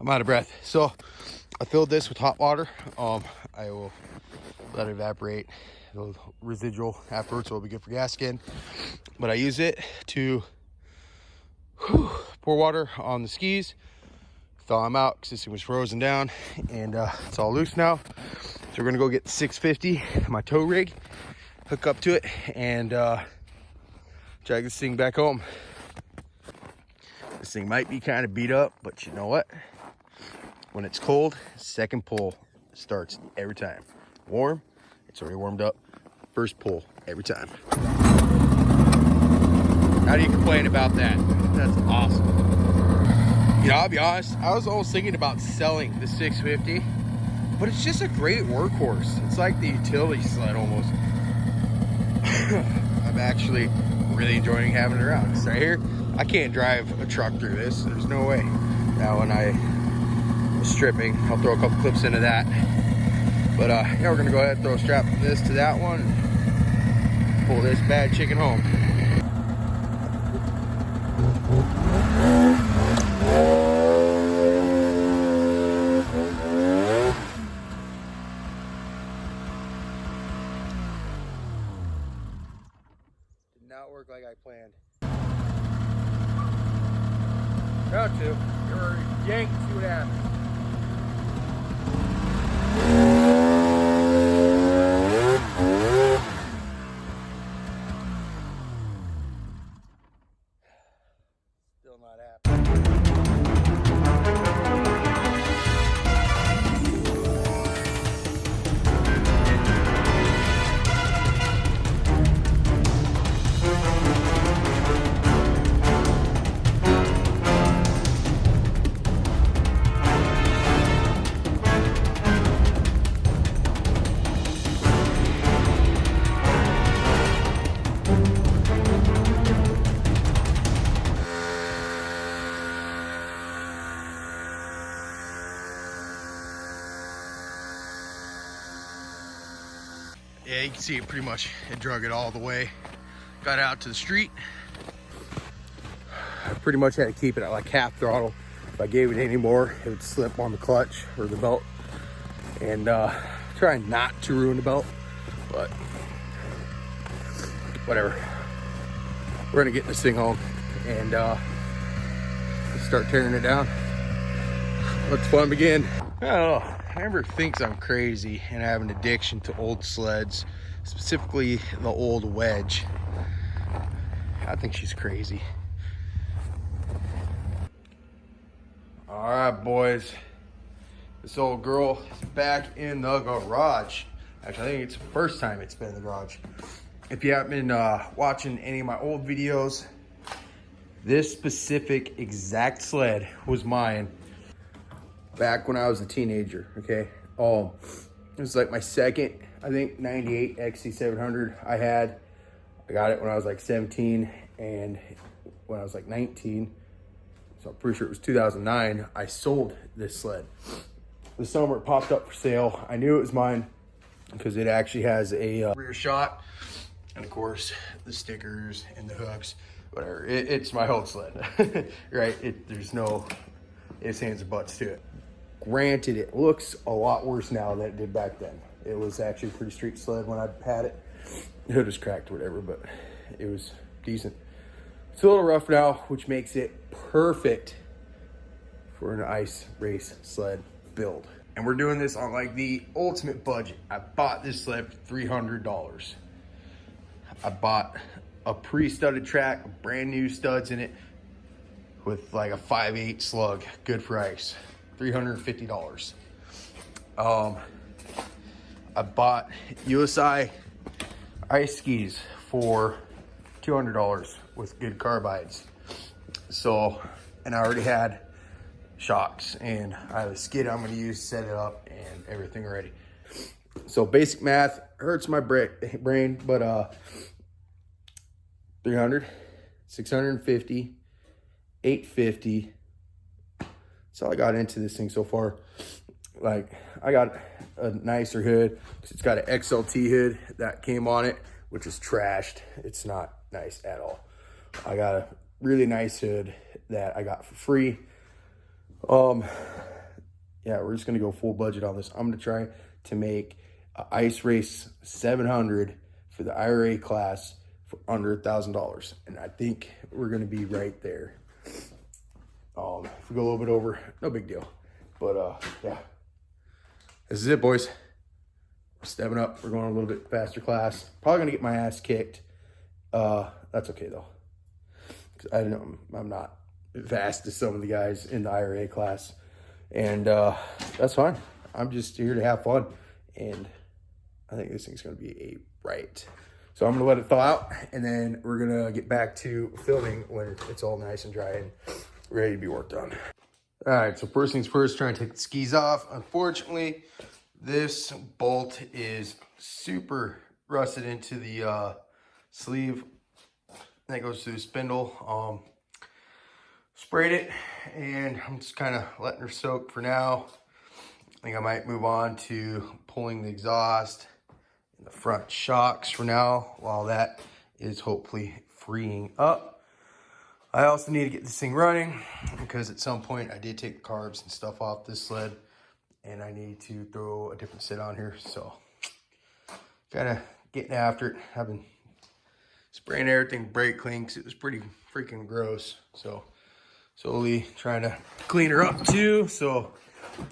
I'm out of breath. So I filled this with hot water. I will let it evaporate. The residual afterwards will be good for gas skin. But I use it to pour water on the skis, thaw them out because this thing was frozen down, and it's all loose now. So we're gonna go get the 650, my tow rig, hook up to it, and drag this thing back home. This thing might be kind of beat up, but you know what? When it's cold, second pull starts every time. Warm, it's already warmed up. First pull every time. How do you complain about that? That's awesome. You know, I'll be honest, I was almost thinking about selling the 650, but it's just a great workhorse. It's like the utility sled almost. I'm actually really enjoying having it around. So right here, I can't drive a truck through this. There's no way. Now when I was stripping, I'll throw a couple clips into that. But yeah, we're gonna go ahead and throw a strap from this to that one and pull this bad chicken home. Did not work like I planned. About to. You're yanked, see what happens. Still not happening. Yeah, you can see it pretty much, it drug it all the way. Got out to the street. I pretty much had to keep it at like half throttle. If I gave it any more, it would slip on the clutch or the belt. And trying not to ruin the belt, but whatever. We're gonna get this thing home and start tearing it down. Let the fun begin. I don't know. Amber thinks I'm crazy and I have an addiction to old sleds, specifically the old wedge. I think she's crazy. All right, boys. This old girl is back in the garage. Actually, I think it's the first time it's been in the garage. If you haven't been watching any of my old videos, this specific exact sled was mine back when I was a teenager, okay? It was like my second, I think, 98 XC700 I had. I got it when I was like 17, and when I was like 19, so I'm pretty sure it was 2009, I sold this sled. The summer it popped up for sale. I knew it was mine because it actually has a rear shot, and of course, the stickers and the hooks, whatever. It's my whole sled, right? There's no ifs, ands, or buts to it. Granted, it looks a lot worse now than it did back then. It was actually a pretty street sled when I had it. The hood was cracked or whatever, but it was decent. It's a little rough now, which makes it perfect for an ice race sled build. And we're doing this on like the ultimate budget. I bought this sled for $300. I bought a pre-studded track, brand new studs in it, with like a 5/8 slug, good for ice. $350. I bought USI ice skis for $200 with good carbides. So, and I already had shocks and I have a skid I'm gonna use, set it up, and everything ready. So basic math hurts my brain, but 300, 650, 850. That's all I got into this thing so far. Like, I got a nicer hood because it's got an XLT hood that came on it, which is trashed. It's not nice at all. I got a really nice hood that I got for free. yeah, we're just gonna go full budget on this. I'm gonna try to make a ice race 700 for the IRA class for under $1,000, and I think we're gonna be right there. If we go a little bit over, no big deal. But yeah, this is it, boys. We're stepping up. We're going a little bit faster class. Probably gonna get my ass kicked. That's okay though, because I know I'm not fast as some of the guys in the IRA class, and that's fine. I'm just here to have fun, and I think this thing's gonna be a right. So I'm gonna let it thaw out, and then we're gonna get back to filming when it's all nice and dry and ready to be worked on. All right, so first things first, trying to take the skis off. Unfortunately, this bolt is super rusted into the sleeve that goes through the spindle. Sprayed it, and I'm just kind of letting her soak for now. I think I might move on to pulling the exhaust and the front shocks for now, while that is hopefully freeing up. I also need to get this thing running, because at some point I did take the carbs and stuff off this sled, and I need to throw a different set on here. So kind of getting after it. I've been spraying everything brake clean because it was pretty freaking gross. So slowly trying to clean her up too, so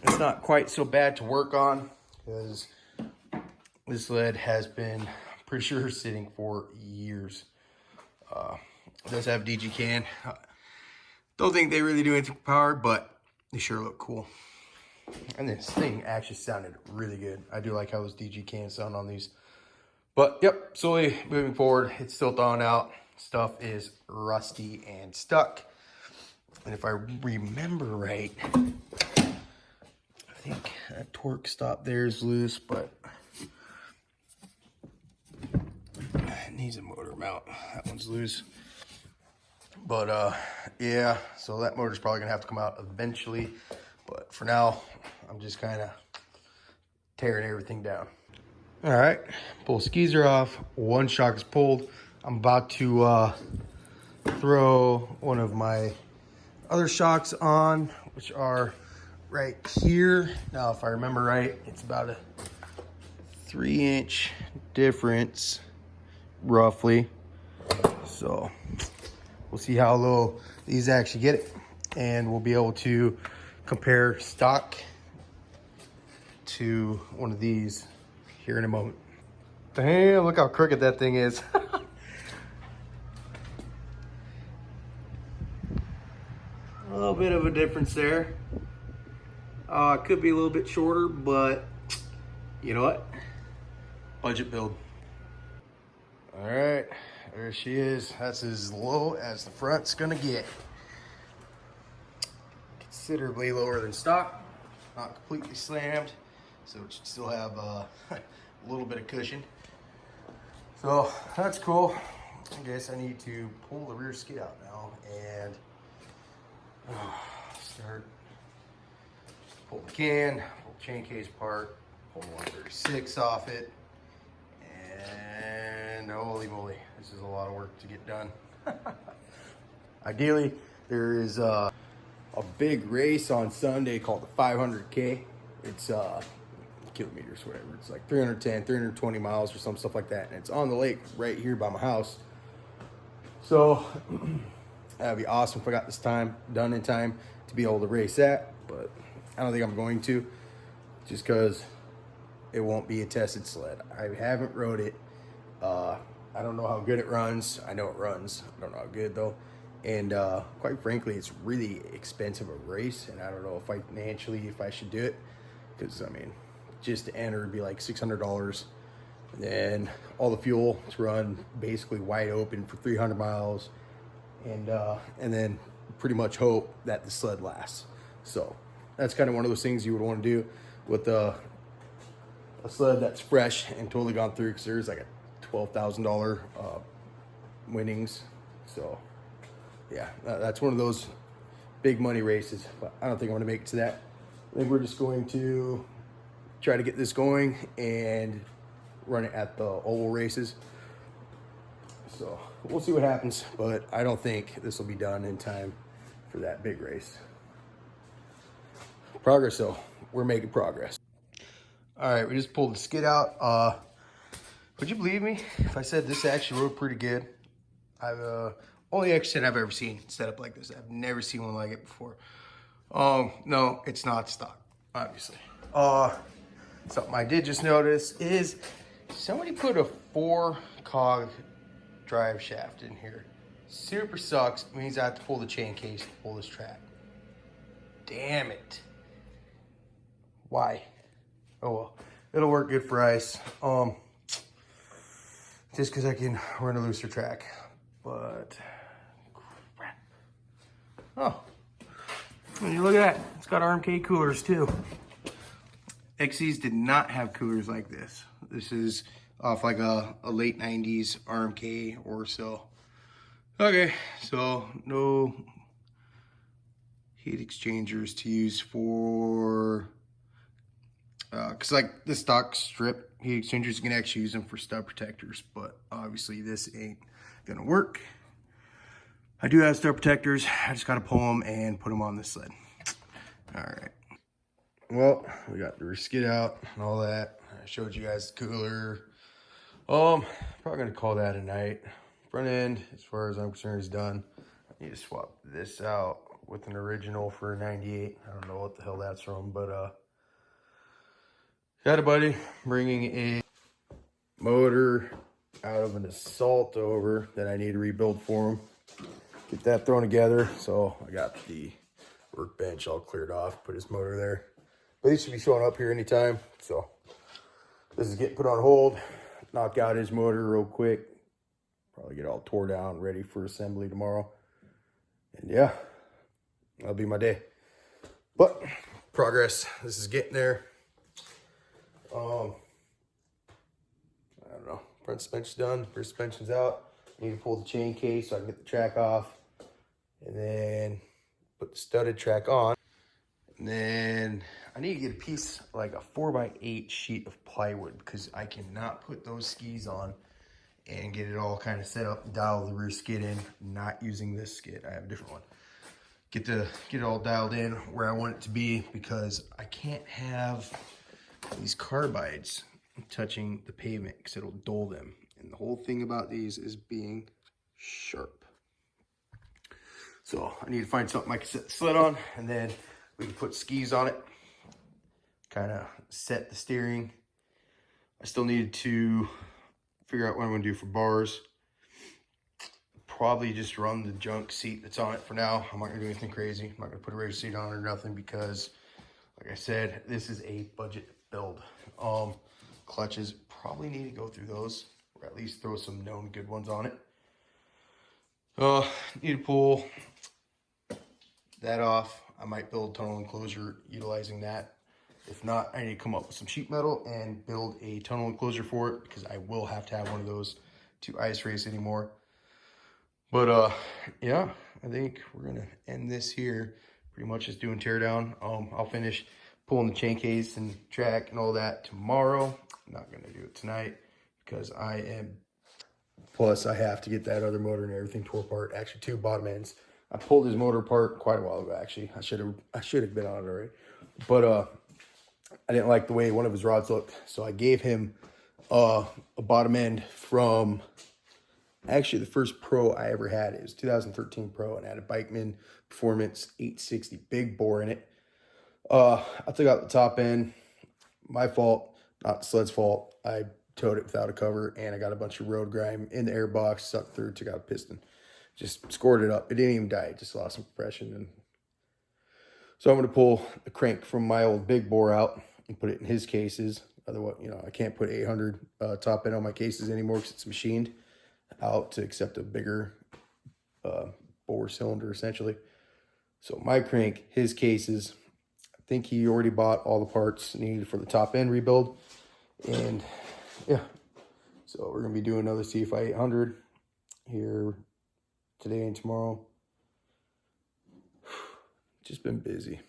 it's not quite so bad to work on, because this sled has been, pretty sure, sitting for years. It does have DG can. Don't think they really do anything for power, but they sure look cool. And this thing actually sounded really good. I do like how those DG cans sound on these. But yep, slowly moving forward. It's still thawing out. Stuff is rusty and stuck. And if I remember right, I think that torque stop there is loose, but it needs a motor mount. That one's loose. But yeah, so that motor's probably gonna have to come out eventually. But for now, I'm just kind of tearing everything down. All right, both skis are off. One shock is pulled. I'm about to throw one of my other shocks on, which are right here. Now, if I remember right, it's about a 3-inch difference, roughly. So we'll see how low these actually get it, and we'll be able to compare stock to one of these here in a moment. Damn, look how crooked that thing is. A little bit of a difference there. It could be a little bit shorter, but you know what? Budget build. All right, there she is. That's as low as the front's gonna get. Considerably lower than stock. Not completely slammed, so it should still have a little bit of cushion. So that's cool. I guess I need to pull the rear skid out now and start. Pull the can, pull the chain case apart, pull the 136 off it, and holy moly, this is a lot of work to get done. Ideally, there is a big race on Sunday called the 500K. It's kilometers, whatever. It's like 310, 320 miles or some stuff like that. And it's on the lake right here by my house. So that'd be awesome if I got this time done in time to be able to race that. But I don't think I'm going to, just because it won't be a tested sled. I haven't rode it. I don't know how good it runs. I know it runs. I don't know how good though. And quite frankly, it's really expensive a race, and I don't know if financially if I should do it, because I mean, just to enter would be like $600, and then all the fuel to run basically wide open for 300 miles, and then pretty much hope that the sled lasts. So that's kind of one of those things you would want to do with a sled that's fresh and totally gone through, because there's like a $12,000 winnings. So yeah, that's one of those big money races, but I don't think I'm going to make it to that. I think we're just going to try to get this going and run it at the oval races. So we'll see what happens, but I don't think this will be done in time for that big race. Progress though, we're making progress. All right, we just pulled the skid out. Would you believe me if I said this actually rode pretty good? I've only extra I've ever seen set up like this. I've never seen one like it before. No, it's not stock, obviously. Something I did just notice is somebody put a 4-cog drive shaft in here. Super sucks. It means I have to pull the chain case to pull this track. Damn it. Why? Oh well, it'll work good for ice. Just because I can run a looser track. But crap. Oh, when you look at that, it's got RMK coolers too. XCs did not have coolers like this. This is off like a late 90s RMK or so. Okay, so no heat exchangers to use for, cause like the stock strip heat exchangers, you can actually use them for stub protectors, but obviously this ain't gonna work. I do have stub protectors. I just gotta pull them and put them on this sled. All right. Well, we got the rear skid out and all that. I showed you guys the cooler. Probably gonna call that a night. Front end, as far as I'm concerned, is done. I need to swap this out with an original for a 98. I don't know what the hell that's from, but got a buddy bringing a motor out of an Assault over that I need to rebuild for him. Get that thrown together. So I got the workbench all cleared off, put his motor there. But he should be showing up here anytime. So this is getting put on hold. Knock out his motor real quick. Probably get all tore down, ready for assembly tomorrow. And yeah, that'll be my day. But progress. This is getting there. I don't know. Front suspension's done. Rear suspension's out. I need to pull the chain case so I can get the track off. And then put the studded track on. And then I need to get a piece, like a 4x8 sheet of plywood, because I cannot put those skis on and get it all kind of set up, dial the rear skid in, not using this skid. I have a different one. Get it all dialed in where I want it to be, because I can't have these carbides touching the pavement because it'll dull them. And the whole thing about these is being sharp. So I need to find something I can set the sled on, and then we can put skis on it, kind of set the steering. I still needed to figure out what I'm going to do for bars. Probably just run the junk seat that's on it for now. I'm not going to do anything crazy. I'm not going to put a race seat on or nothing, because like I said, this is a budget build. Clutches, probably need to go through those, or at least throw some known good ones on it. Need to pull that off. I might build a tunnel enclosure utilizing that. If not, I need to come up with some sheet metal and build a tunnel enclosure for it, because I will have to have one of those to ice race anymore. But yeah, I think we're gonna end this here. Pretty much just doing teardown. I'll finish pulling the chain case and track and all that tomorrow. I'm not gonna do it tonight because I am. Plus, I have to get that other motor and everything tore apart. Actually, 2 bottom ends. I pulled his motor apart quite a while ago. Actually, I should have been on it already. But I didn't like the way one of his rods looked, so I gave him a bottom end from. Actually, the first Pro I ever had, it was 2013 Pro, and I had a Bikeman Performance 860 big bore in it. I took out the top end. My fault, not the sled's fault. I towed it without a cover, and I got a bunch of road grime in the airbox, sucked through, took out a piston. Just scored it up. It didn't even die. It just lost some compression. And so I'm going to pull the crank from my old big bore out and put it in his cases. Otherwise, I can't put 800 top end on my cases anymore because it's machined out to accept a bigger bore cylinder, essentially. So my crank, his cases, I think he already bought all the parts needed for the top end rebuild. And yeah, so we're going to be doing another CFI 800 here today and tomorrow. Just been busy.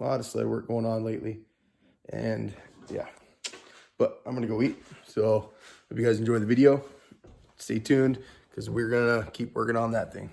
A lot of sled work going on lately. And yeah, but I'm going to go eat. So hope you guys enjoyed the video. Stay tuned, because we're going to keep working on that thing.